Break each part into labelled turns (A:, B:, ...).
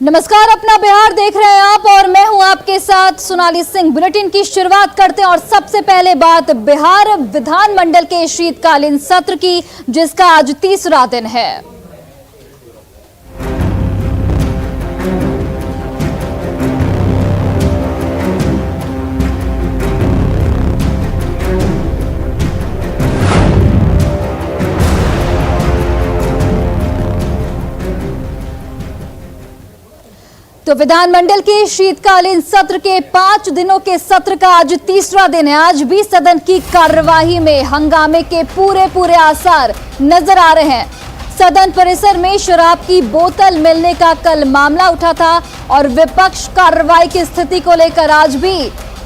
A: नमस्कार, अपना बिहार देख रहे हैं आप और मैं हूं आपके साथ सोनाली सिंह। बुलेटिन की शुरुआत करते हैं और सबसे पहले बात बिहार विधानमंडल के शीतकालीन सत्र की, जिसका आज तीसरा दिन है। तो विधानमंडल के शीतकालीन सत्र के 5 दिनों के सत्र का आज तीसरा दिन है। आज भी सदन की कार्यवाही में हंगामे के पूरे आसार नजर आ रहे हैं। सदन परिसर में शराब की बोतल मिलने का कल मामला उठा था और विपक्ष कार्रवाई की स्थिति को लेकर आज भी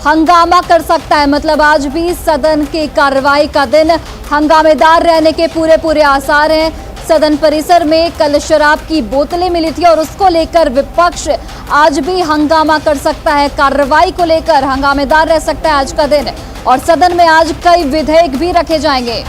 A: हंगामा कर सकता है। मतलब आज भी सदन की कार्रवाई का दिन हंगामेदार रहने के पूरे आसार हैं। सदन परिसर में कल शराब की बोतलें मिली थी और उसको लेकर विपक्ष आज भी हंगामा कर सकता है। कार्रवाई को लेकर हंगामेदार रह सकता है आज का दिन और सदन में आज कई विधेयक भी रखे जाएंगे।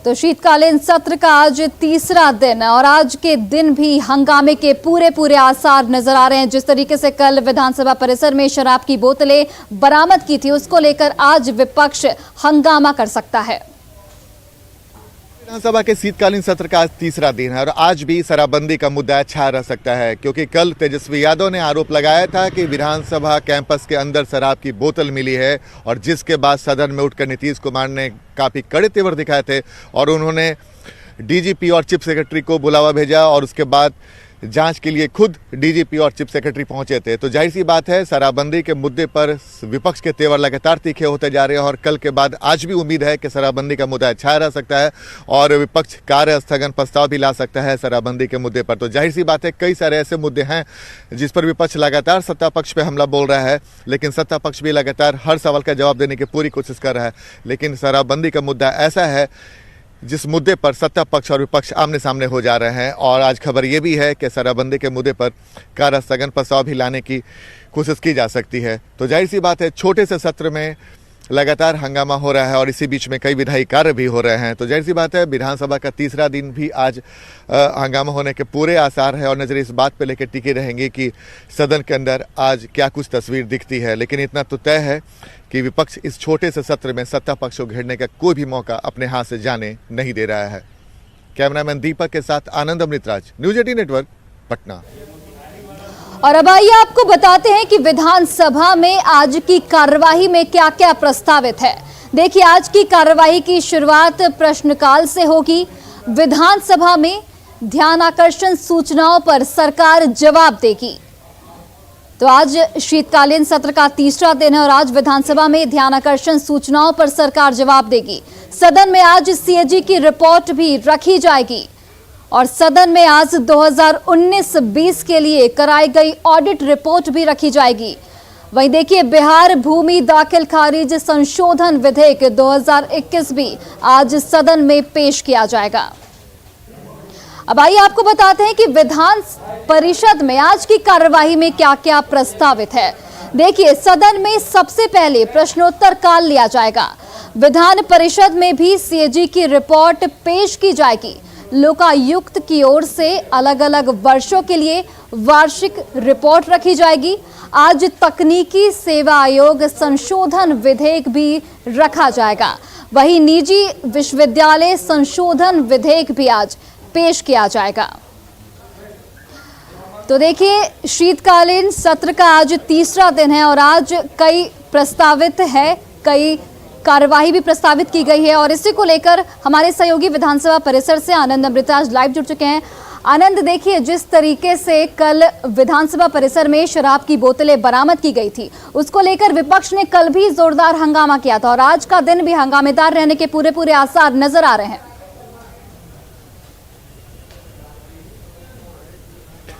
A: तो शीतकालीन सत्र का आज तीसरा दिन है और आज के दिन भी हंगामे के पूरे आसार नजर आ रहे हैं। जिस तरीके से कल विधानसभा परिसर में शराब की बोतलें बरामद की थी, उसको लेकर आज विपक्ष हंगामा कर सकता है।
B: विधानसभा के शीतकालीन सत्र का आज तीसरा दिन है और आज भी शराबबंदी का मुद्दा छा रह सकता है, क्योंकि कल तेजस्वी यादव ने आरोप लगाया था कि विधानसभा कैंपस के अंदर शराब की बोतल मिली है और जिसके बाद सदन में उठकर नीतीश कुमार ने काफ़ी कड़े तेवर दिखाए थे और उन्होंने डीजीपी और चीफ सेक्रेटरी को बुलावा भेजा और उसके बाद जांच के लिए खुद डीजीपी और चीफ सेक्रेटरी पहुंचे थे। तो जाहिर सी बात है, शराबबंदी के मुद्दे पर विपक्ष के तेवर लगातार तीखे होते जा रहे हैं और कल के बाद आज भी उम्मीद है कि शराबबंदी का मुद्दा छाया रह सकता है और विपक्ष कार्य स्थगन प्रस्ताव भी ला सकता है शराबबंदी के मुद्दे पर। तो जाहिर सी बात है, कई सारे ऐसे मुद्दे हैं जिस पर विपक्ष लगातार सत्ता पक्ष पर हमला बोल रहा है, लेकिन सत्ता पक्ष भी लगातार हर सवाल का जवाब देने की पूरी कोशिश कर रहा है। लेकिन शराबबंदी का मुद्दा ऐसा है जिस मुद्दे पर सत्ता पक्ष और विपक्ष आमने सामने हो जा रहे हैं और आज खबर ये भी है कि शराबबंदी के मुद्दे पर कार्य स्थगन प्रस्ताव भी लाने की कोशिश की जा सकती है। तो जाहिर सी बात है, छोटे से सत्र में लगातार हंगामा हो रहा है और इसी बीच में कई विधायी कार्य भी हो रहे हैं। तो जाहिर सी बात है, विधानसभा का तीसरा दिन भी आज हंगामा होने के पूरे आसार है और नजर इस बात पर लेकर टिके रहेंगे कि सदन के अंदर आज क्या कुछ तस्वीर दिखती है। लेकिन इतना तो तय है कि विपक्ष इस छोटे से सत्र में सत्ता पक्ष को घेरने का कोई भी मौका अपने हाथ से जाने नहीं दे रहा है। कैमरामैन दीपक के साथ आनंद अमृतराज, न्यूज 18 नेटवर्क, पटना।
A: और अब आइए आपको बताते हैं कि विधानसभा में आज की कार्यवाही में क्या क्या प्रस्तावित है। देखिए, आज की कार्यवाही की शुरुआत प्रश्नकाल से होगी। विधानसभा में ध्यानाकर्षण सूचनाओं पर सरकार जवाब देगी। तो आज शीतकालीन सत्र का तीसरा दिन है और आज विधानसभा में ध्यानाकर्षण सूचनाओं पर सरकार जवाब देगी। सदन में आज सीएजी की रिपोर्ट भी रखी जाएगी और सदन में आज 2019-20 के लिए कराई गई ऑडिट रिपोर्ट भी रखी जाएगी। वहीं देखिए, बिहार भूमि दाखिल खारिज संशोधन विधेयक 2021 भी आज सदन में पेश किया जाएगा। अब आइए आपको बताते हैं कि विधान परिषद में आज की कार्यवाही में क्या क्या प्रस्तावित है। देखिए, सदन में सबसे पहले प्रश्नोत्तर काल लिया जाएगा। विधान परिषद में भी सीएजी की रिपोर्ट पेश की जाएगी। लोकायुक्त की ओर से अलग अलग वर्षों के लिए वार्षिक रिपोर्ट रखी जाएगी। आज तकनीकी सेवा आयोग संशोधन विधेयक भी रखा जाएगा। वहीं निजी विश्वविद्यालय संशोधन विधेयक भी आज पेश किया जाएगा। तो देखिए, शीतकालीन सत्र का आज तीसरा दिन है और आज कई प्रस्तावित है, कई कार्यवाही भी प्रस्तावित की गई है और इसी को लेकर हमारे सहयोगी विधानसभा परिसर से आनंद अमृतराज लाइव जुड़ चुके हैं। आनंद, देखिए, जिस तरीके से कल विधानसभा परिसर में शराब की बोतलें बरामद की गई थी, उसको लेकर विपक्ष ने कल भी जोरदार हंगामा किया था और आज का दिन भी हंगामेदार रहने के पूरे आसार नजर आ रहे हैं।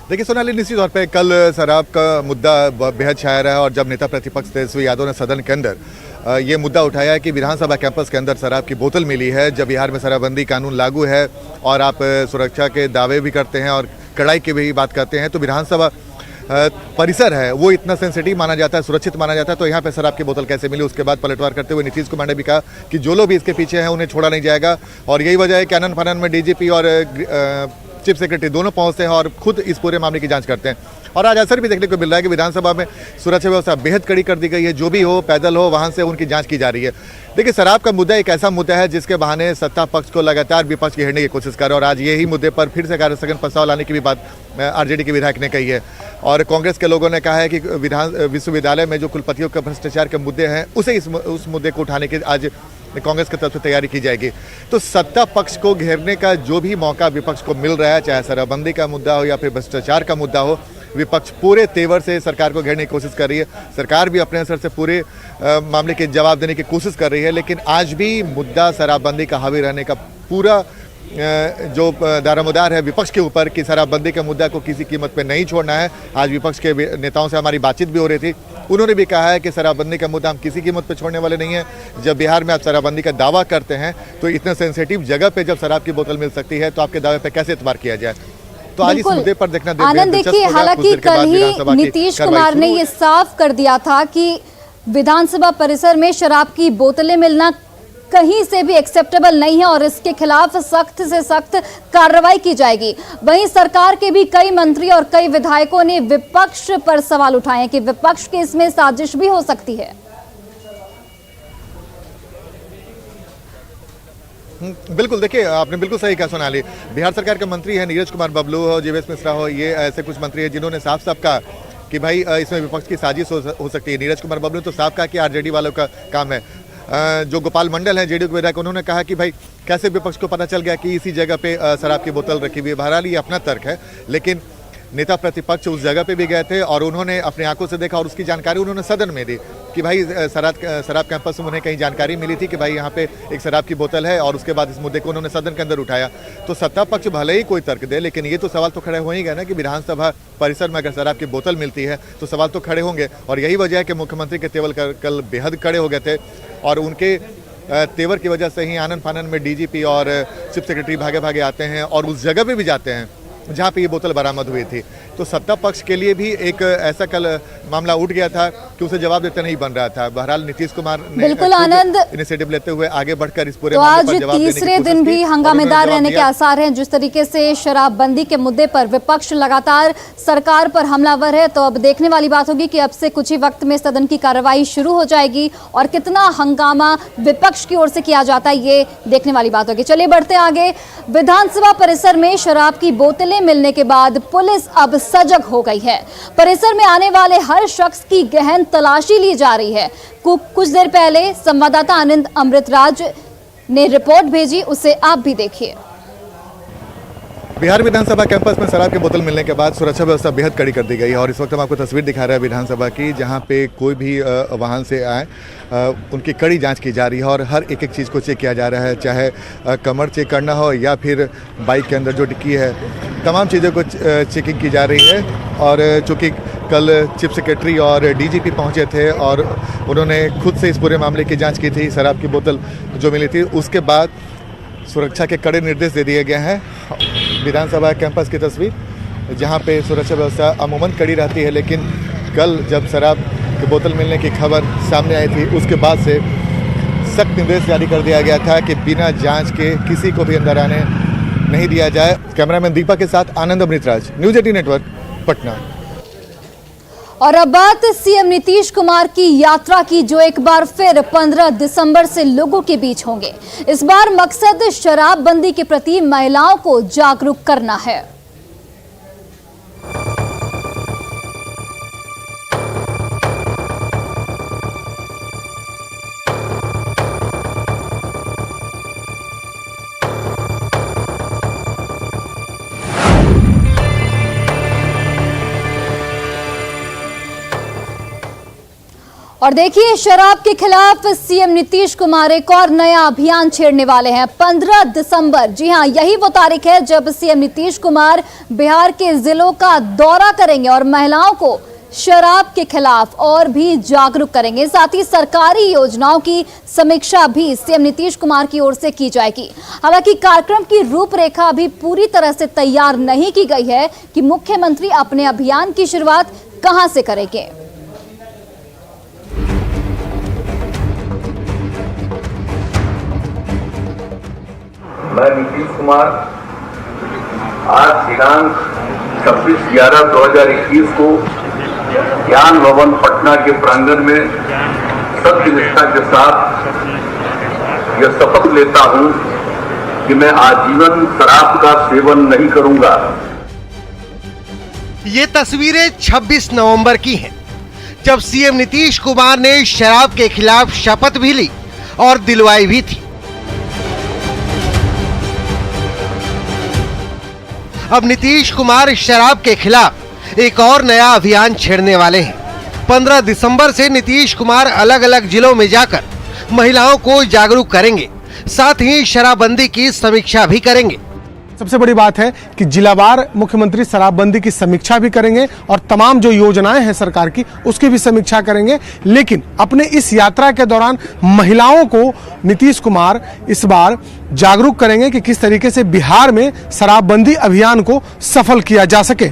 B: देखिए सोनाली, निश्चित तौर पे कल शराब का मुद्दा बेहद छाया रहा और जब नेता प्रतिपक्ष तेजस्वी यादव ने सदन के अंदर ये मुद्दा उठाया कि विधानसभा कैंपस के अंदर शराब की बोतल मिली है, जब बिहार में शराबबंदी कानून लागू है और आप सुरक्षा के दावे भी करते हैं और कड़ाई की भी बात करते हैं, तो विधानसभा परिसर है वो इतना सेंसिटिव माना जाता है, सुरक्षित माना जाता है, तो यहाँ पे शराब की बोतल कैसे मिली। उसके बाद पलटवार करते हुए नीतीश कुमार ने भी कहा कि जो लोग भी इसके पीछे हैं उन्हें छोड़ा नहीं जाएगा और यही वजह है कि अनन फनन में डीजीपी और चीफ सेक्रेटरी दोनों पहुंचते हैं और खुद इस पूरे मामले की जांच करते हैं। और आज असर भी देखने को मिल रहा है कि विधानसभा में सुरक्षा व्यवस्था बेहद कड़ी कर दी गई है। जो भी हो, पैदल हो, वाहन से उनकी जांच की जा रही है। देखिए, शराब का मुद्दा एक ऐसा मुद्दा है जिसके बहाने सत्ता पक्ष को लगातार विपक्ष घेरने की कोशिश कर रहा है और आज यही मुद्दे पर फिर से कार्यस्थगन प्रस्ताव लाने की भी बात आरजेडी के विधायक ने कही है। और कांग्रेस के लोगों ने कहा है कि विश्वविद्यालय में जो कुलपतियों के भ्रष्टाचार के मुद्दे हैं उस मुद्दे को उठाने की आज कांग्रेस की तरफ से तैयारी की जाएगी। तो सत्ता पक्ष को घेरने का जो भी मौका विपक्ष को मिल रहा है, चाहे शराबबंदी का मुद्दा हो या फिर भ्रष्टाचार का मुद्दा हो, विपक्ष पूरे तेवर से सरकार को घेरने की कोशिश कर रही है। सरकार भी अपने असर से पूरे मामले के जवाब देने की कोशिश कर रही है। लेकिन आज भी मुद्दा शराबबंदी का हावी रहने का पूरा जो दारोमदार है विपक्ष के ऊपर कि शराबबंदी के मुद्दा को किसी कीमत पे नहीं छोड़ना है। आज विपक्ष के नेताओं से हमारी बातचीत भी हो रही थी, उन्होंने भी कहा है कि शराबबंदी का मुद्दा हम किसी कीमत पे छोड़ने वाले नहीं है। जब बिहार में आप शराबबंदी का दावा करते हैं तो इतने सेंसिटिव जगह पे जब शराब की बोतल मिल सकती है तो आपके दावे पे कैसे एतबार किया जाए। तो आज इस मुद्दे पर देखना
A: आनंद, देखिए, हालांकि कल ही नीतीश कुमार ने ये साफ कर दिया था कि विधानसभा परिसर में शराब की बोतलें मिलना कहीं से भी एक्सेप्टेबल नहीं है और इसके खिलाफ सख्त से सख्त कार्रवाई की जाएगी। वहीं सरकार के भी कई मंत्री और कई विधायकों ने विपक्ष पर सवाल उठाए हैं कि विपक्ष की इसमें साजिश भी हो सकती है।
B: बिल्कुल, देखिए, आपने बिल्कुल सही कहा सोनाली। बिहार सरकार के मंत्री हैं नीरज कुमार बबलू हो, जीवेश मिश्रा हो, ये ऐसे कुछ मंत्री हैं जिन्होंने साफ साफ कहा कि भाई इसमें विपक्ष की साजिश हो सकती है। नीरज कुमार बबलू तो साफ कहा कि आरजेडी वालों का काम है। जो गोपाल मंडल हैं जेडीयू के विधायक, उन्होंने कहा कि भाई कैसे विपक्ष को पता चल गया कि इसी जगह पे शराब की बोतल रखी हुई है। बहरहाल ये अपना तर्क है, लेकिन नेता प्रतिपक्ष उस जगह पे भी गए थे और उन्होंने अपनी आंखों से देखा और उसकी जानकारी उन्होंने सदन में दी कि भाई शराब कैंपस में उन्हें कहीं जानकारी मिली थी कि भाई यहाँ पे एक शराब की बोतल है और उसके बाद इस मुद्दे को उन्होंने सदन के अंदर उठाया। तो सत्ता पक्ष भले ही कोई तर्क दे, लेकिन ये तो सवाल तो खड़े हो ही गए ना कि विधानसभा परिसर में अगर शराब की बोतल मिलती है तो सवाल तो खड़े होंगे। और यही वजह है कि मुख्यमंत्री के तेवर कल बेहद खड़े हो गए थे और उनके तेवर की वजह से ही आनन फानन में डीजीपी और चीफ सेक्रेटरी भागे भागे आते हैं और उस जगह पे भी जाते हैं जहाँ पे ये बोतल बरामद हुई थी। तो सत्ता पक्ष के लिए भी एक ऐसा कल मामला उठ गया था कि उसे जवाब देते नहीं बन रहा था। बहरहाल नीतीश कुमार ने
A: बिल्कुल आनंद
B: इनिशिएटिव लेते हुए आगे बढ़कर इस पूरे
A: तो आज तीसरे दिन भी हंगामेदार रहने के आसार हैं। जिस तरीके से शराबबंदी के मुद्दे पर विपक्ष लगातार सरकार पर हमलावर है, तो अब देखने वाली बात होगी कि अब से कुछ ही वक्त में सदन की कार्रवाई शुरू हो जाएगी और कितना हंगामा विपक्ष की ओर से किया जाता है ये देखने वाली बात होगी। चलिए बढ़ते आगे। विधानसभा परिसर में शराब की बोतलें मिलने के बाद पुलिस अब सजग हो गई है। परिसर में आने वाले हर शख्स की गहन तलाशी ली जा रही है। कुछ देर पहले संवाददाता आनंद अमृतराज ने रिपोर्ट भेजी, उसे आप भी देखिए।
B: बिहार विधानसभा कैंपस में शराब की बोतल मिलने के बाद सुरक्षा व्यवस्था बेहद कड़ी कर दी गई है और इस वक्त हम आपको तस्वीर दिखा रहे हैं विधानसभा की, जहां पे कोई भी वाहन से आए उनकी कड़ी जांच की जा रही है और हर एक चीज़ को चेक किया जा रहा है, चाहे कमर चेक करना हो या फिर बाइक के अंदर जो डिक्की है, तमाम चीज़ों को चेकिंग की जा रही है। और चूँकि कल चीफ सेक्रेटरी और डीजीपी पहुँचे थे और उन्होंने खुद से इस पूरे मामले की जाँच की थी, शराब की बोतल जो मिली थी, उसके बाद सुरक्षा के कड़े निर्देश दे दिए गए हैं। विधानसभा कैंपस की तस्वीर जहां पे सुरक्षा व्यवस्था अमूमन कड़ी रहती है, लेकिन कल जब शराब की बोतल मिलने की खबर सामने आई थी उसके बाद से सख्त निर्देश जारी कर दिया गया था कि बिना जांच के किसी को भी अंदर आने नहीं दिया जाए। कैमरामैन दीपक के साथ आनंद अमृतराज, न्यूज़ 18 नेटवर्क, पटना।
A: और अब बात सीएम नीतीश कुमार की यात्रा की, जो एक बार फिर 15 दिसंबर से लोगों के बीच होंगे। इस बार मकसद शराबबंदी के प्रति महिलाओं को जागरूक करना है। और देखिए, शराब के खिलाफ सीएम नीतीश कुमार एक और नया अभियान छेड़ने वाले हैं। 15 दिसंबर, जी हां, यही वो तारीख है जब सीएम नीतीश कुमार बिहार के जिलों का दौरा करेंगे और महिलाओं को शराब के खिलाफ और भी जागरूक करेंगे। साथ ही सरकारी योजनाओं की समीक्षा भी सीएम नीतीश कुमार की ओर से की जाएगी। हालांकि कार्यक्रम की रूपरेखा अभी पूरी तरह से तैयार नहीं की गई है कि मुख्यमंत्री अपने अभियान की शुरुआत कहां से करेंगे।
C: मैं नीतीश कुमार आज दिनांक 26/11/2021 को ज्ञान भवन पटना के प्रांगण में सत्यनिष्ठा के साथ यह शपथ लेता हूं कि मैं आजीवन शराब का सेवन नहीं करूंगा।
D: ये तस्वीरें 26 नवंबर की हैं, जब सीएम नीतीश कुमार ने शराब के खिलाफ शपथ भी ली और दिलवाई भी थी। अब नीतीश कुमार शराब के खिलाफ एक और नया अभियान छेड़ने वाले हैं। 15 दिसंबर से नीतीश कुमार अलग अलग जिलों में जाकर महिलाओं को जागरूक करेंगे, साथ ही शराबबंदी की समीक्षा भी करेंगे।
E: सबसे बड़ी बात है कि जिलावार मुख्यमंत्री शराबबंदी की समीक्षा भी करेंगे और तमाम जो योजनाएं हैं सरकार की उसकी भी समीक्षा करेंगे। लेकिन अपने इस यात्रा के दौरान महिलाओं को नीतीश कुमार इस बार जागरूक करेंगे कि किस तरीके से बिहार में शराबबंदी अभियान को सफल किया जा सके।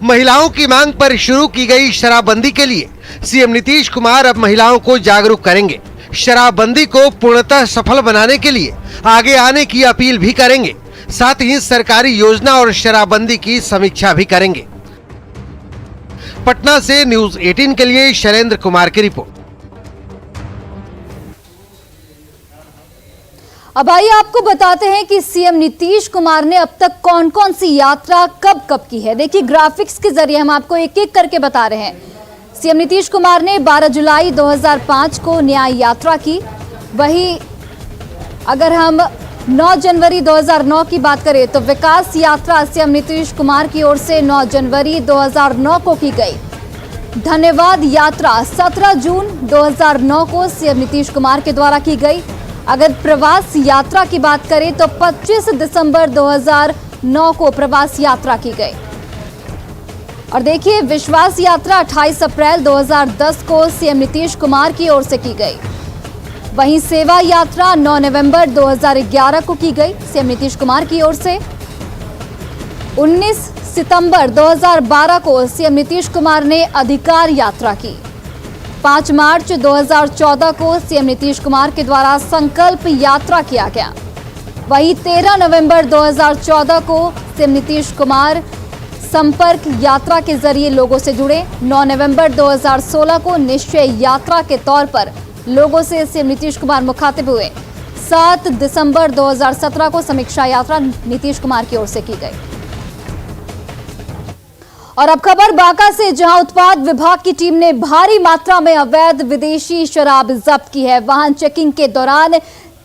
D: महिलाओं की मांग पर शुरू की गई शराबबंदी के लिए सीएम नीतीश कुमार अब महिलाओं को जागरूक करेंगे। शराबबंदी को पूर्णतः सफल बनाने के लिए आगे आने की अपील भी करेंगे, साथ ही सरकारी योजना और शराबबंदी की समीक्षा भी करेंगे। पटना से न्यूज़ 18 के लिए शैलेंद्र कुमार की रिपोर्ट।
A: अब आइए आपको बताते हैं कि सीएम नीतीश कुमार ने अब तक कौन कौन सी यात्रा कब कब की है। देखिए ग्राफिक्स के जरिए हम आपको एक एक करके बता रहे हैं। सीएम नीतीश कुमार ने 12 जुलाई 2005 को न्याय यात्रा की। वहीं अगर हम 9 जनवरी 2009 की बात करें तो विकास यात्रा सीएम नीतीश कुमार की ओर से 9 जनवरी 2009 को की गई। धन्यवाद यात्रा 17 जून 2009 को सीएम नीतीश कुमार के द्वारा की गई। अगर प्रवास यात्रा की बात करें तो 25 दिसंबर 2009 को प्रवास यात्रा की गई। और देखिए विश्वास यात्रा 28 अप्रैल 2010 को सीएम नीतीश कुमार की ओर से की गई। वहीं सेवा यात्रा 9 नवंबर 2011 को की गई सीएम नीतीश कुमार की ओर से। 19 सितंबर 2012 को सीएम नीतीश कुमार ने अधिकार यात्रा की। 5 मार्च 2014 को सीएम नीतीश कुमार के द्वारा संकल्प यात्रा किया गया। वहीं 13 नवंबर 2014 को सीएम नीतीश कुमार संपर्क यात्रा के जरिए लोगों से जुड़े। 9 नवंबर 2016 को निश्चय यात्रा के तौर पर लोगों से सीएम नीतीश कुमार मुखातिब हुए। 7 दिसंबर 2017 को समीक्षा यात्रा नीतीश कुमार की ओर से की गई। और अब खबर बांका से, जहां उत्पाद विभाग की टीम ने भारी मात्रा में अवैध विदेशी शराब जब्त की है। वाहन चेकिंग के दौरान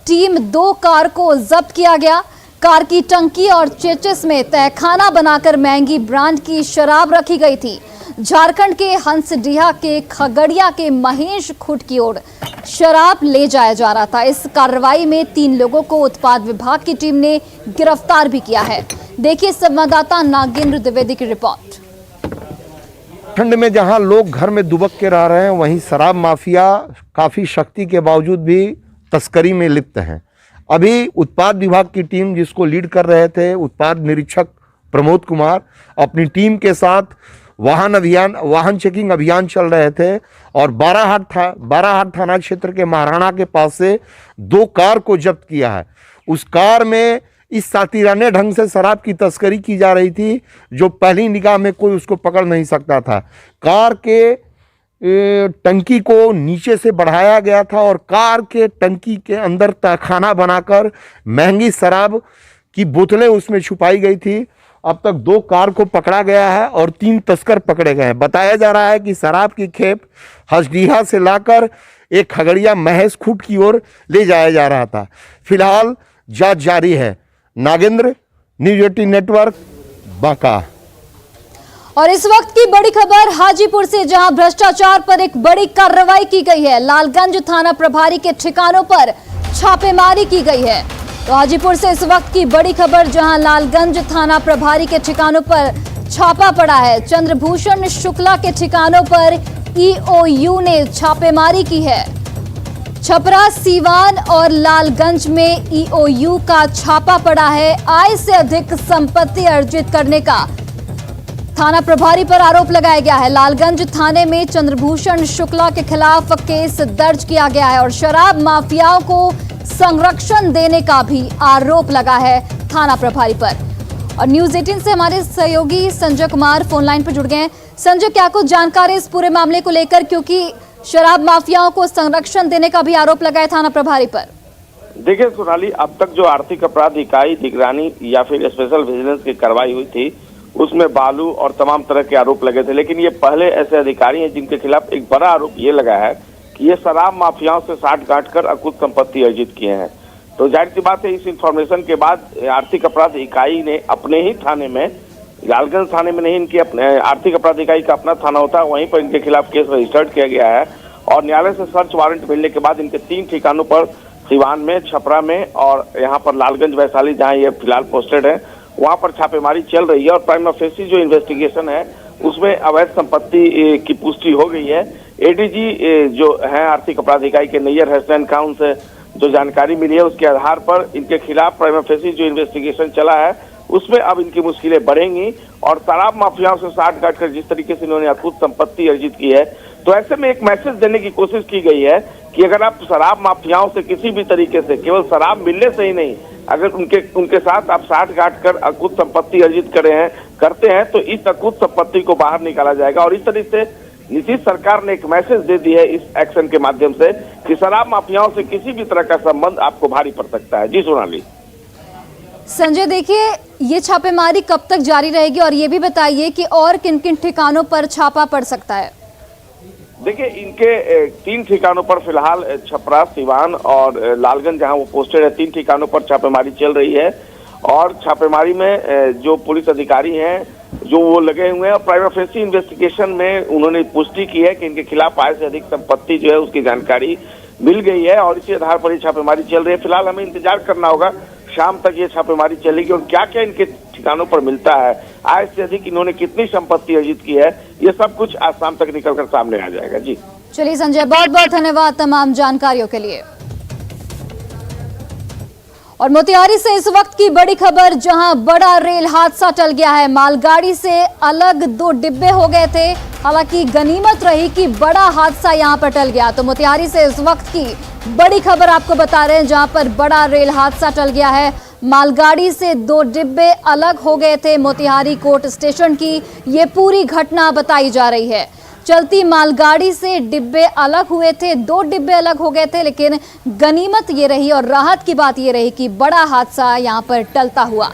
A: टीम 2 कार को जब्त किया गया। कार की टंकी और चेचिस में तहखाना बनाकर महंगी ब्रांड की शराब रखी गई थी। झारखंड के हंसडीहा के खगड़िया के महेश खुट की ओर शराब ले जाया जा रहा था। इस कार्रवाई में 3 लोगों को उत्पाद विभाग की टीम ने गिरफ्तार भी किया है। देखिए संवाददाता नागेंद्र द्विवेदी की रिपोर्ट।
F: ठंड में जहां लोग घर में दुबक के रह रहे हैं, वहीं शराब माफिया काफ़ी शक्ति के बावजूद भी तस्करी में लिप्त हैं। अभी उत्पाद विभाग की टीम, जिसको लीड कर रहे थे उत्पाद निरीक्षक प्रमोद कुमार, अपनी टीम के साथ वाहन चेकिंग अभियान चल रहे थे और बाराहाट थाना क्षेत्र के महाराणा के पास से 2 कार को जब्त किया है। उस कार में इस सातिराने ढंग से शराब की तस्करी की जा रही थी, जो पहली निगाह में कोई उसको पकड़ नहीं सकता था। कार के टंकी को नीचे से बढ़ाया गया था और कार के टंकी के अंदर तहखाना बनाकर महंगी शराब की बोतलें उसमें छुपाई गई थी। अब तक 2 कार को पकड़ा गया है और 3 तस्कर पकड़े गए हैं। बताया जा रहा है कि शराब की खेप हंसडीहा से लाकर एक खगड़िया महेश खुट की ओर ले जाया जा रहा था। फिलहाल जांच जारी है। Nagendra, news 18 network, Banka.
A: और इस वक्त की बड़ी खबर हाजीपुर से, जहां भ्रष्टाचार पर एक बड़ी कार्रवाई की गई है। लालगंज थाना प्रभारी के ठिकानों पर छापेमारी की गई है। तो हाजीपुर से इस वक्त की बड़ी खबर, जहां लालगंज थाना प्रभारी के ठिकानों पर छापा पड़ा है। चंद्रभूषण शुक्ला के ठिकानों पर ईओयू ने छापेमारी की है। छपरा, सीवान और लालगंज में ईओयू का छापा पड़ा है। आय से अधिक संपत्ति अर्जित करने का थाना प्रभारी पर आरोप लगाया गया है। लालगंज थाने में चंद्रभूषण शुक्ला के खिलाफ केस दर्ज किया गया है और शराब माफियाओं को संरक्षण देने का भी आरोप लगा है थाना प्रभारी पर। और न्यूज 18 से हमारे सहयोगी संजय कुमार फोन लाइन पर जुड़ गए हैं। संजय, क्या कुछ जानकारी इस पूरे मामले को लेकर, क्योंकि शराब माफियाओं को संरक्षण देने का भी आरोप लगाया थाना प्रभारी पर?
G: देखिए सोनाली, अब तक जो आर्थिक अपराध इकाई निगरानी या फिर स्पेशल विजिलेंस की कार्रवाई हुई थी उसमें बालू और तमाम तरह के आरोप लगे थे, लेकिन ये पहले ऐसे अधिकारी हैं जिनके खिलाफ एक बड़ा आरोप ये लगा है कि ये शराब माफियाओं से साठ-गांठ कर अकुत संपत्ति अर्जित किए हैं। तो जाहिर सी बात है, इस इंफॉर्मेशन के बाद आर्थिक अपराध इकाई ने अपने ही थाने में, लालगंज थाने में नहीं, इनकी अपने आर्थिक अपराध इकाई का अपना थाना होता है, वहीं पर इनके खिलाफ केस रजिस्टर्ड किया गया है और न्यायालय से सर्च वारंट मिलने के बाद इनके 3 ठिकानों पर, सिवान में, छपरा में और यहाँ पर लालगंज वैशाली जहाँ ये फिलहाल पोस्टेड है, वहाँ पर छापेमारी चल रही है और प्राइमा फेसी जो इन्वेस्टिगेशन है उसमें अवैध संपत्ति की पुष्टि हो गई है। एडीजी जो है आर्थिक अपराध इकाई के नैयर हसनैन खान, उनसे जो जानकारी मिली है उसके आधार पर इनके खिलाफ प्राइमा फेसी जो इन्वेस्टिगेशन चला है उसमें अब इनकी मुश्किलें बढ़ेंगी और शराब माफियाओं से साठ-गांठ कर जिस तरीके से इन्होंने अकुत संपत्ति अर्जित की है, तो ऐसे में एक मैसेज देने की कोशिश की गई है कि अगर आप शराब माफियाओं से किसी भी तरीके से, केवल शराब मिलने से ही नहीं, अगर उनके साथ आप साठ-गांठ कर अकुत संपत्ति अर्जित करते हैं तो इस अकुत संपत्ति को बाहर निकाला जाएगा। और इस तरीके से नीतीश सरकार ने एक मैसेज दे दी है इस एक्शन के माध्यम से कि शराब माफियाओं से किसी भी तरह का संबंध आपको भारी पड़ सकता है। जी सोनाली।
A: संजय, देखिए, ये छापेमारी कब तक जारी रहेगी और ये भी बताइए कि और किन किन ठिकानों पर छापा पड़ सकता है?
G: देखिए, इनके 3 ठिकानों पर फिलहाल छपरा, सिवान और लालगंज जहां वो पोस्टेड है, 3 ठिकानों पर छापेमारी चल रही है और छापेमारी में जो पुलिस अधिकारी हैं जो वो लगे हुए हैं और प्राइमा फेसी इन्वेस्टिगेशन में उन्होंने पुष्टि की है कि इनके खिलाफ आय से अधिक संपत्ति जो है उसकी जानकारी मिल गई है और इसी आधार पर ये छापेमारी चल रही है। फिलहाल हमें इंतजार करना होगा, शाम तक ये छापेमारी चलेगी और क्या क्या इनके ठिकानों पर मिलता है, आय से अधिक इन्होंने कितनी संपत्ति अर्जित की है, ये सब कुछ आज शाम तक निकलकर सामने आ जाएगा। जी
A: चलिए संजय, बहुत बहुत धन्यवाद तमाम जानकारियों के लिए। और मोतिहारी से इस वक्त की बड़ी खबर, जहां बड़ा रेल हादसा टल गया है। मालगाड़ी से अलग 2 डिब्बे हो गए थे, हालांकि गनीमत रही कि बड़ा हादसा यहां पर टल गया। तो मोतिहारी से इस वक्त की बड़ी खबर आपको बता रहे हैं, जहां पर बड़ा रेल हादसा टल गया है। मालगाड़ी से 2 डिब्बे अलग हो गए थे मोतिहारी कोर्ट स्टेशन की ये पूरी घटना बताई जा रही है। चलती मालगाड़ी से डिब्बे अलग हुए थे, 2 डिब्बे अलग हो गए थे, लेकिन गनीमत ये रही और राहत की बात ये रही कि बड़ा हादसा यहां पर टलता हुआ।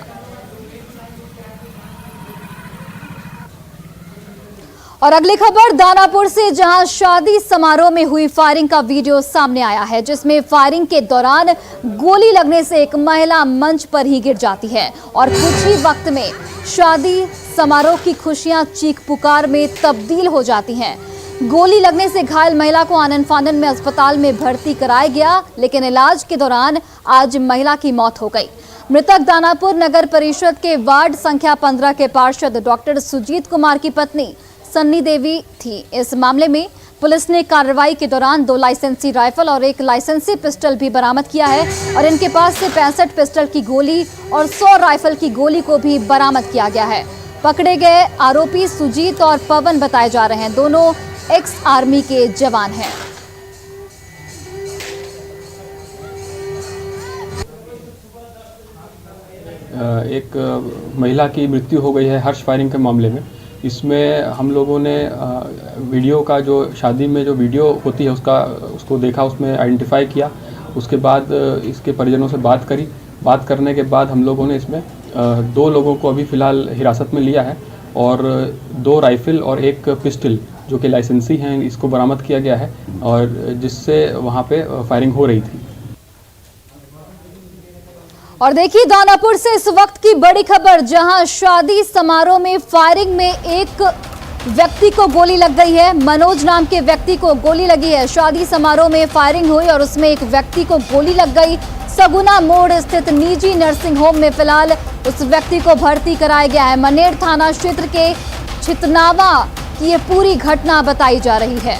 A: और अगली खबर दानापुर से, जहां शादी समारोह में हुई फायरिंग का वीडियो सामने आया है, जिसमें फायरिंग के दौरान गोली लगने से एक महिला मंच पर ही गिर जाती है और कुछ ही वक्त में शादी समारोह की खुशियां चीख पुकार में तब्दील हो जाती हैं। गोली लगने से घायल महिला को आनन फानन में अस्पताल में भर्ती कराया गया, लेकिन इलाज के दौरान आज महिला की मौत हो गई। मृतक दानापुर नगर परिषद के वार्ड संख्या 15 के पार्षद डॉक्टर सुजीत कुमार की पत्नी सन्नी देवी थी। इस मामले में पुलिस ने कार्रवाई के दौरान 2 लाइसेंसी राइफल और 1 लाइसेंसी पिस्टल भी बरामद किया है और इनके पास से 65 पिस्टल की गोली और 100 राइफल की गोली को भी बरामद किया गया है। पकड़े गए आरोपी सुजीत और पवन बताए जा रहे हैं, दोनों एक्स आर्मी के जवान हैं।
H: एक महिला की मृत्यु हो गई है हर्ष फायरिंग के मामले में। इसमें हम लोगों ने वीडियो का, जो शादी में जो वीडियो होती है उसको देखा, उसमें आइडेंटिफाई किया। उसके बाद इसके परिजनों से बात करी। बात करने के बाद हम लोगों ने इसमें 2 लोगों को अभी फ़िलहाल हिरासत में लिया है और 2 राइफ़ल और 1 पिस्टल जो कि लाइसेंसी हैं इसको बरामद किया गया है और जिससे वहाँ पे फायरिंग हो रही थी।
A: और देखिए दानापुर से इस वक्त की बड़ी खबर, जहां शादी समारोह में फायरिंग में एक व्यक्ति को गोली लग गई है। मनोज नाम के व्यक्ति को गोली लगी है। शादी समारोह में फायरिंग हुई और उसमें एक व्यक्ति को गोली लग गई। सगुना मोड़ स्थित निजी नर्सिंग होम में फिलहाल उस व्यक्ति को भर्ती कराया गया है। मनेर थाना क्षेत्र के छितनावा की ये पूरी घटना बताई जा रही है।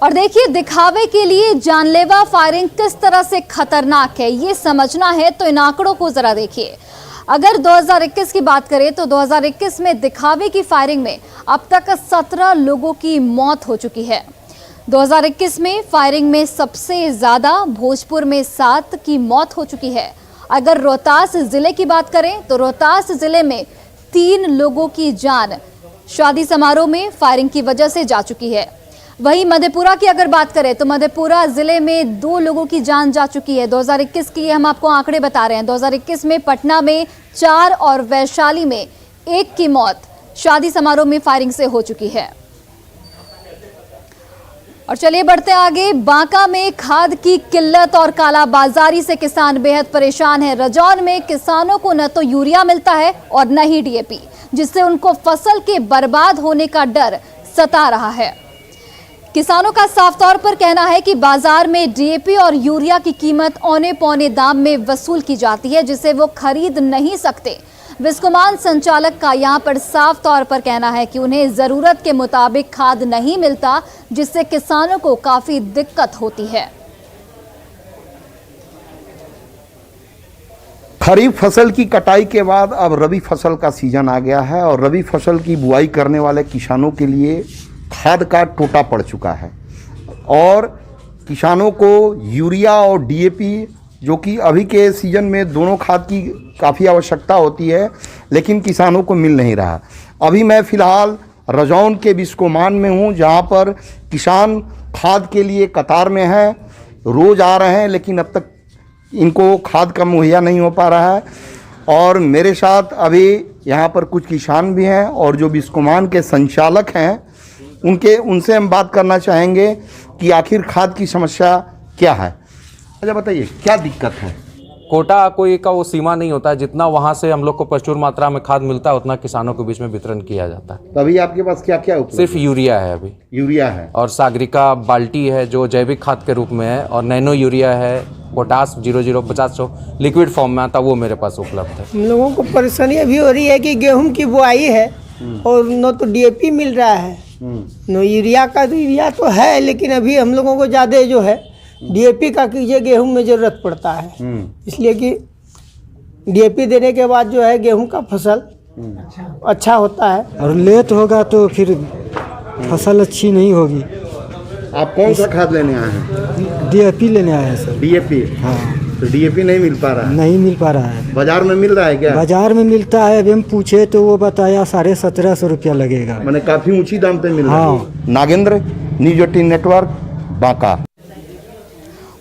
A: और देखिए, दिखावे के लिए जानलेवा फायरिंग किस तरह से खतरनाक है ये समझना है तो इन आंकड़ों को जरा देखिए। अगर 2021 की बात करें तो 2021 में दिखावे की फायरिंग में अब तक 17 लोगों की मौत हो चुकी है। 2021 में फायरिंग में सबसे ज्यादा भोजपुर में 7 की मौत हो चुकी है। अगर रोहतास जिले की बात करें तो रोहतास जिले में 3 लोगों की जान शादी समारोह में फायरिंग की वजह से जा चुकी है। वहीं मधेपुरा की अगर बात करें तो मधेपुरा जिले में 2 लोगों की जान जा चुकी है। 2021 की हम आपको आंकड़े बता रहे हैं। 2021 में पटना में 4 और वैशाली में 1 की मौत शादी समारोह में फायरिंग से हो चुकी है। और चलिए बढ़ते आगे। बांका में खाद की किल्लत और कालाबाजारी से किसान बेहद परेशान है। रजौन में किसानों को न तो यूरिया मिलता है और न ही डीएपी, जिससे उनको फसल के बर्बाद होने का डर सता रहा है। किसानों का साफ तौर पर कहना है कि बाजार में डीएपी और यूरिया की कीमत औने पौने दाम में वसूल की जाती है, जिसे वो खरीद नहीं सकते। विस्कोमान संचालक का यहां पर साफ तौर पर कहना है कि उन्हें जरूरत के मुताबिक खाद नहीं मिलता, जिससे किसानों को काफी दिक्कत होती है।
F: खरीफ फसल की कटाई के बाद अब रबी फसल का सीजन आ गया है और रबी फसल की बुआई करने वाले किसानों के लिए खाद का टोटा पड़ चुका है और किसानों को यूरिया और डीएपी, जो कि अभी के सीजन में दोनों खाद की काफ़ी आवश्यकता होती है, लेकिन किसानों को मिल नहीं रहा। अभी मैं फ़िलहाल रजौन के बिस्कोमान में हूँ, जहाँ पर किसान खाद के लिए कतार में हैं, रोज़ आ रहे हैं, लेकिन अब तक इनको खाद का मुहैया नहीं हो पा रहा है। और मेरे साथ अभी यहाँ पर कुछ किसान भी हैं और जो बिस्कोमान के संचालक हैं उनसे हम बात करना चाहेंगे कि आखिर खाद की समस्या क्या है। अच्छा बताइए, क्या दिक्कत है?
I: कोटा कोई का वो सीमा नहीं होता है, जितना वहाँ से हम लोग को प्रचुर मात्रा में खाद मिलता है उतना किसानों के बीच में वितरण किया जाता है।
F: तभी आपके पास क्या क्या उपलब्ध?
I: सिर्फ यूरिया है अभी।
F: यूरिया है
I: और सागरिका बाल्टी है जो जैविक खाद के रूप में है, और नैनो यूरिया है, पोटास 0050 लिक्विड फॉर्म में आता, वो मेरे पास उपलब्ध है।
J: हम लोगों को परेशानी अभी हो रही है कि गेहूं की बुआई है और न तो डीएपी मिल रहा है न यूरिया का। तो यूरिया तो है, लेकिन अभी हम लोगों को ज़्यादा जो है डीएपी का कीजिए गेहूं में ज़रूरत पड़ता है, इसलिए कि डीएपी देने के बाद जो है गेहूं का फसल अच्छा होता है।
K: और लेट होगा तो फिर फसल अच्छी नहीं होगी।
F: आप कौन सा खाद लेने आए हैं?
K: डीएपी लेने आए हैं सर।
F: डीएपी?
K: हाँ।
F: तो डीएपी नहीं मिल पा रहा है?
K: नहीं मिल पा रहा है।
F: बाजार में मिल रहा है क्या?
K: बाजार में मिलता है, अभी हम पूछे तो वो बताया 1750 रुपया लगेगा।
F: मैंने काफी ऊंची दाम पे मिल रहा है।
K: हाँ।
F: Nagendra, news 18 network, Banka.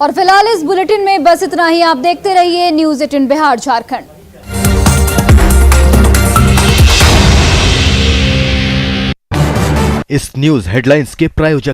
A: और फिलहाल इस बुलेटिन में बस इतना ही। आप देखते रहिए न्यूज 18 बिहार झारखंड।
L: इस न्यूज हेडलाइंस के प्रायोजक